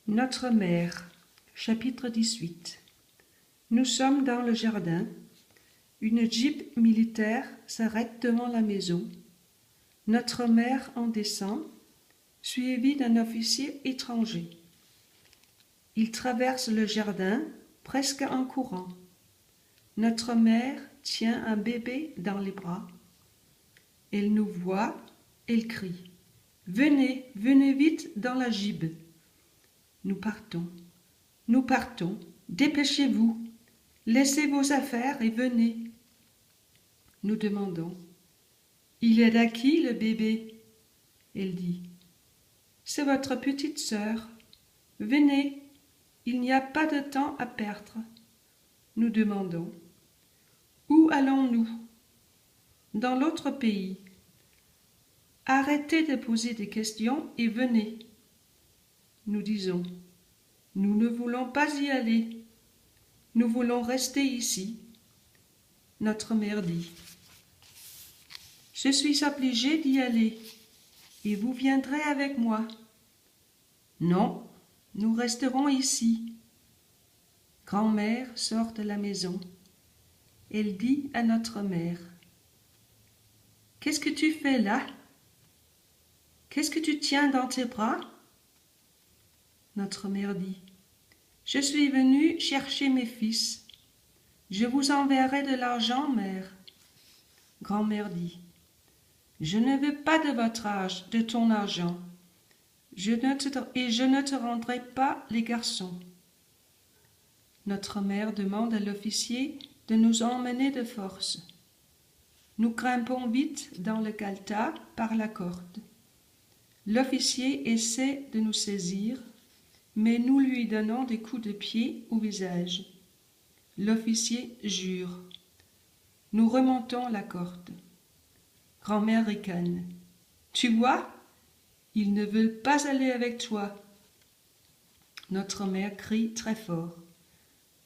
Notre mère, chapitre 18. Nous sommes dans le jardin. Une jeep militaire s'arrête devant la maison. Notre mère en descend, suivie d'un officier étranger. Il traverse le jardin, presque en courant. Notre mère tient un bébé dans les bras. Elle nous voit, elle crie. « Venez, venez vite dans la jeep !» Nous partons, dépêchez-vous, laissez vos affaires et venez. Nous demandons, il est à qui le bébé? Elle dit, c'est votre petite sœur. Venez, il n'y a pas de temps à perdre. Nous demandons, où allons-nous? Dans l'autre pays. Arrêtez de poser des questions et venez. Nous disons, nous ne voulons pas y aller. Nous voulons rester ici. Notre mère dit, je suis obligée d'y aller et vous viendrez avec moi. Non, nous resterons ici. Grand-mère sort de la maison. Elle dit à notre mère, qu'est-ce que tu fais là? Qu'est-ce que tu tiens dans tes bras? Notre mère dit, je suis venue chercher mes fils. Je vous enverrai de l'argent, mère. Grand-mère dit, je ne veux pas de votre âge, de ton argent, et je ne te rendrai pas les garçons. Notre mère demande à l'officier de nous emmener de force. Nous grimpons vite dans le galetas par la corde. L'officier essaie de nous saisir, mais nous lui donnons des coups de pied au visage. L'officier jure. Nous remontons la corde. Grand-mère ricane. Tu vois, ils ne veulent pas aller avec toi. Notre mère crie très fort.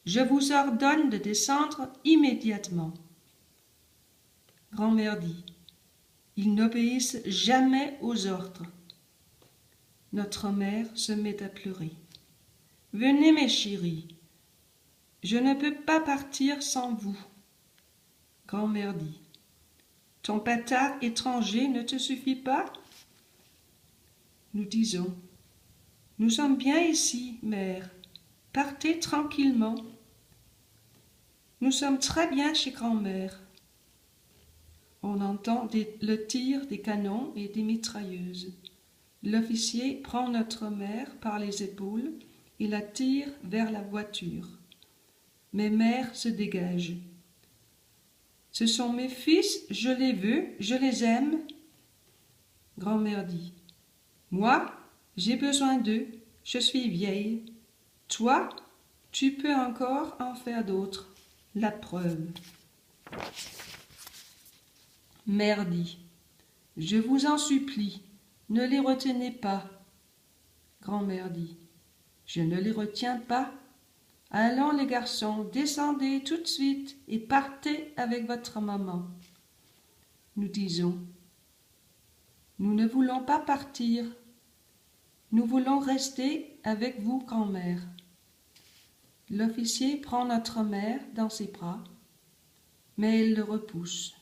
Je vous ordonne de descendre immédiatement. Grand-mère dit. Ils n'obéissent jamais aux ordres. Notre mère se met à pleurer. Venez, mes chéris. Je ne peux pas partir sans vous. Grand-mère dit. Ton patard étranger ne te suffit pas? Nous disons, nous sommes bien ici, mère. Partez tranquillement. Nous sommes très bien chez grand-mère. On entend le tir des canons et des mitrailleuses. L'officier prend notre mère par les épaules et la tire vers la voiture. Mes mères se dégagent. Ce sont mes fils, je les veux, je les aime. Grand-mère dit, moi, j'ai besoin d'eux, je suis vieille. Toi, tu peux encore en faire d'autres. La preuve. Mère dit, je vous en supplie, ne les retenez pas. Grand-mère dit, je ne les retiens pas. Allons les garçons, descendez tout de suite et partez avec votre maman. Nous disons, nous ne voulons pas partir. Nous voulons rester avec vous, grand-mère. L'officier prend notre mère dans ses bras, mais elle le repousse.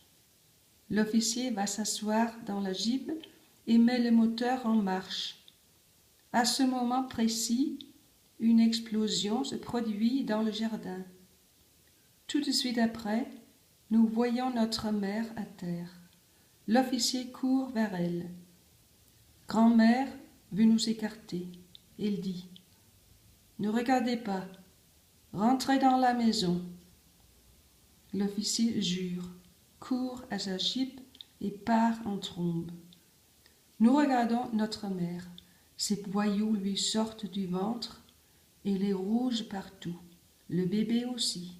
L'officier va s'asseoir dans la jeep et met le moteur en marche. À ce moment précis, une explosion se produit dans le jardin. Tout de suite après, nous voyons notre mère à terre. L'officier court vers elle. Grand-mère veut nous écarter. Il dit, ne regardez pas, rentrez dans la maison. L'officier jure, court à sa jeep et part en trombe. Nous regardons notre mère. Ses boyaux lui sortent du ventre. Elle est rouge partout, le bébé aussi.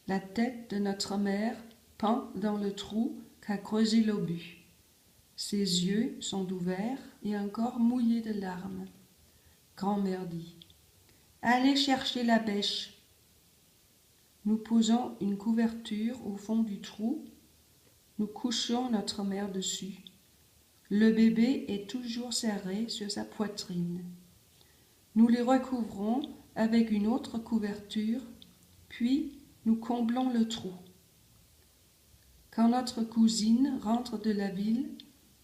La tête de notre mère pend dans le trou qu'a creusé l'obus. Ses yeux sont ouverts et encore mouillés de larmes. Grand-mère dit, allez chercher la bêche. Nous posons une couverture au fond du trou. Nous couchons notre mère dessus. Le bébé est toujours serré sur sa poitrine. Nous les recouvrons avec une autre couverture, puis nous comblons le trou. Quand notre cousine rentre de la ville,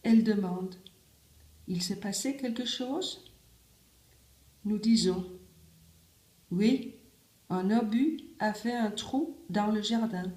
elle demande « Il s'est passé quelque chose ?» Nous disons « Oui, un obus a fait un trou dans le jardin. »